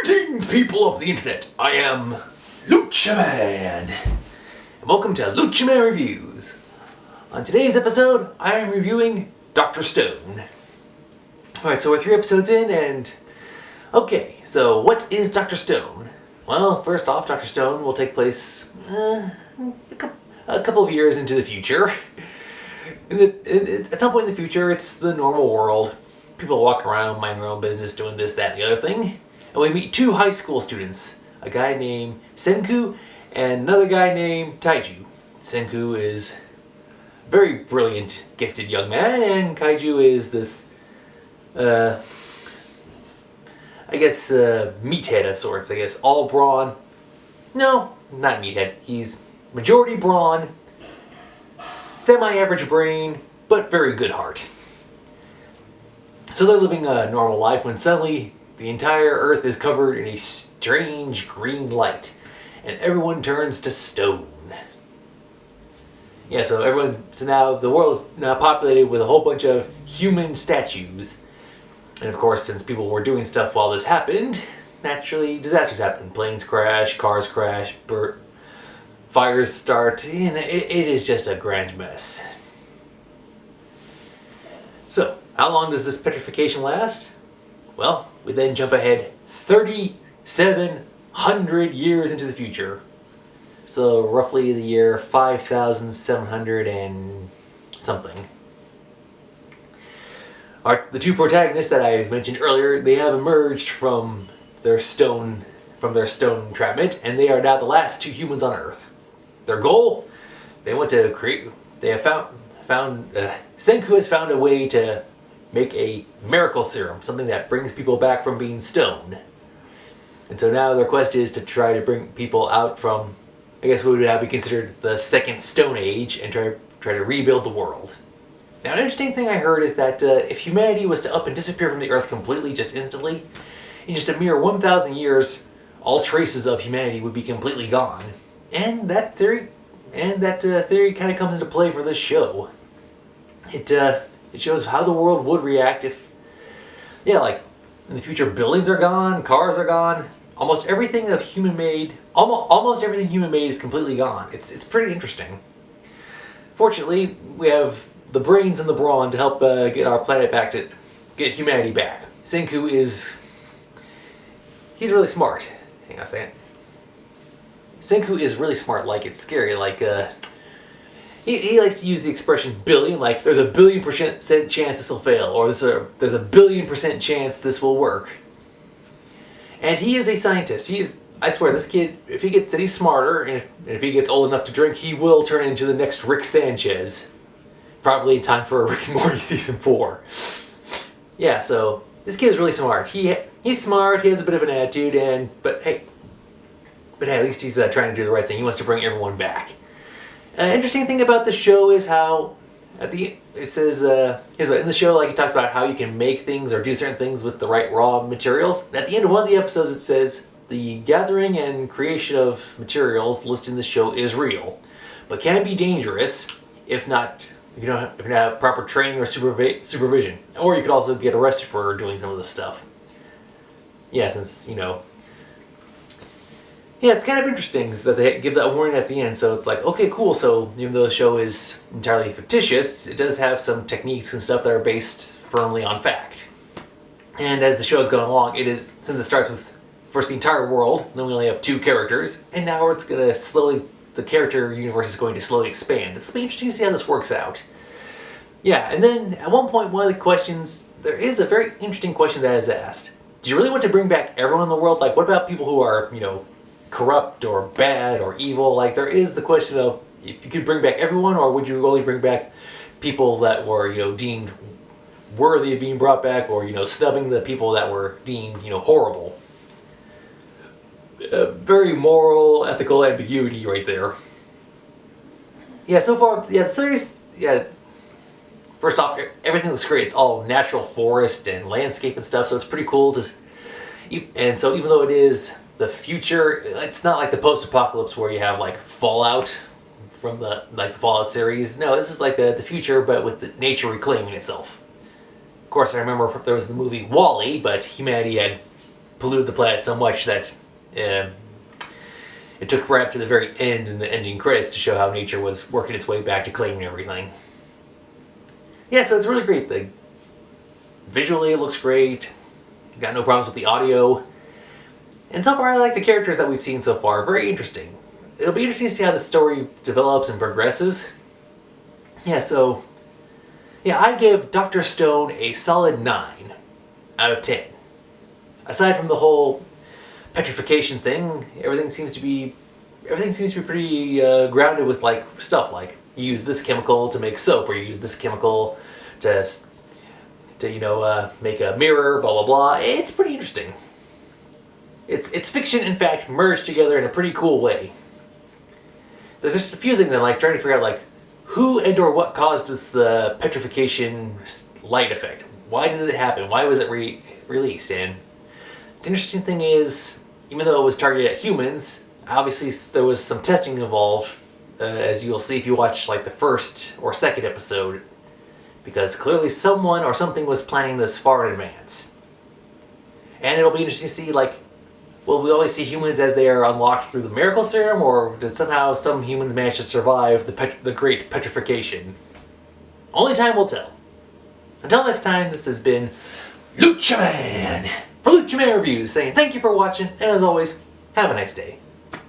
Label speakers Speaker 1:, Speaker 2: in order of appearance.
Speaker 1: Greetings, people of the internet. I am Lucha Man, and welcome to Lucha Man Reviews. On today's episode, I am reviewing Dr. Stone. Alright, so we're 3 episodes in, and... Okay, so what is Dr. Stone? Well, first off, Dr. Stone will take place a couple of years into the future. At some point in the future, it's the normal world. People walk around, mind their own business, doing this, that, and the other thing. And we meet 2 high school students, a guy named Senku and another guy named Taiju. Senku is a very brilliant, gifted young man, and Kaiju is this, I guess, meathead of sorts, I guess. All brawn. No, not meathead. He's majority brawn, semi-average brain, but very good heart. So they're living a normal life when suddenly the entire Earth is covered in a strange green light, and everyone turns to stone. Yeah, so now the world is now populated with a whole bunch of human statues. And of course, since people were doing stuff while this happened, naturally disasters happen. Planes crash, cars crash, fires start, and it is just a grand mess. So, how long does this petrification last? Well, we then jump ahead 3,700 years into the future. So roughly the year 5,700 and something. The 2 protagonists that I mentioned earlier, they have emerged from their stone entrapment, and they are now the last 2 humans on Earth. Their goal? They want to Senku has found a way to make a miracle serum, something that brings people back from being stone. And so now their quest is to try to bring people out from, I guess what would now be considered the second Stone Age, and try to rebuild the world. Now, an interesting thing I heard is that if humanity was to up and disappear from the Earth completely, just instantly, in just a mere 1,000 years, all traces of humanity would be completely gone. And that theory kind of comes into play for this show. It shows how the world would react if, like, in the future buildings are gone, cars are gone, almost everything human made is completely gone. It's pretty interesting. Fortunately, we have the brains and the brawn to help get our planet back, to get humanity back. Senku he's really smart. Hang on a second. Senku is really smart, like it's scary, like he likes to use the expression billion, like there's a 1,000,000,000% chance this will fail, or there's a 1,000,000,000% chance this will work. And he is a scientist. I swear, this kid, if he gets any smarter, and if he gets old enough to drink, he will turn into the next Rick Sanchez. Probably in time for Rick and Morty season 4. Yeah, so this kid is really smart. He's smart, he has a bit of an attitude, but hey, at least he's trying to do the right thing. He wants to bring everyone back. Interesting thing about the show is how in the show, like, he talks about how you can make things or do certain things with the right raw materials. And at the end of one of the episodes, it says the gathering and creation of materials listed in the show is real, but can be dangerous if you don't have proper training or supervision. Or you could also get arrested for doing some of this stuff. Yeah, since yeah, it's kind of interesting that they give that warning at the end, so it's like, okay, cool, so even though the show is entirely fictitious, it does have some techniques and stuff that are based firmly on fact. And as the show is going along, since it starts with first the entire world, then we only have 2 characters, and now the character universe is going to slowly expand. It's going to be interesting to see how this works out. Yeah, and then at one point, there is a very interesting question that is asked. Do you really want to bring back everyone in the world? Like, what about people who are, corrupt or bad or evil? Like, there is the question of if you could bring back everyone, or would you only bring back people that were, deemed worthy of being brought back, or, snubbing the people that were deemed, horrible. Very moral, ethical ambiguity right there. Yeah, so far, the series, first off, everything looks great. It's all natural forest and landscape and stuff, so it's pretty cool and so even though it is the future, it's not like the post-apocalypse where you have like Fallout from the Fallout series. No, this is like the future, but with the nature reclaiming itself. Of course, I remember there was the movie WALL-E, but humanity had polluted the planet so much that it took right up to the very end in the ending credits to show how nature was working its way back to claiming everything. Yeah, so it's really great. Visually, it looks great. Got no problems with the audio. And so far, I like the characters that we've seen so far. Very interesting. It'll be interesting to see how the story develops and progresses. Yeah, so... yeah, I give Dr. Stone a solid 9 out of 10. Aside from the whole petrification thing, everything seems to be pretty grounded with like stuff like you use this chemical to make soap, or you use this chemical to make a mirror, blah blah blah. It's pretty interesting. It's fiction, in fact, merged together in a pretty cool way. There's just a few things I'm like trying to figure out, like who and or what caused this petrification light effect. Why did it happen? Why was it released? And the interesting thing is, even though it was targeted at humans, obviously there was some testing involved, as you'll see if you watch like the first or second episode, because clearly someone or something was planning this far in advance. And it'll be interesting to see, like, will we only see humans as they are unlocked through the miracle serum, or did somehow some humans manage to survive the great petrification? Only time will tell. Until next time, this has been Lucha Man for Lucha Man Reviews, saying thank you for watching, and as always, have a nice day.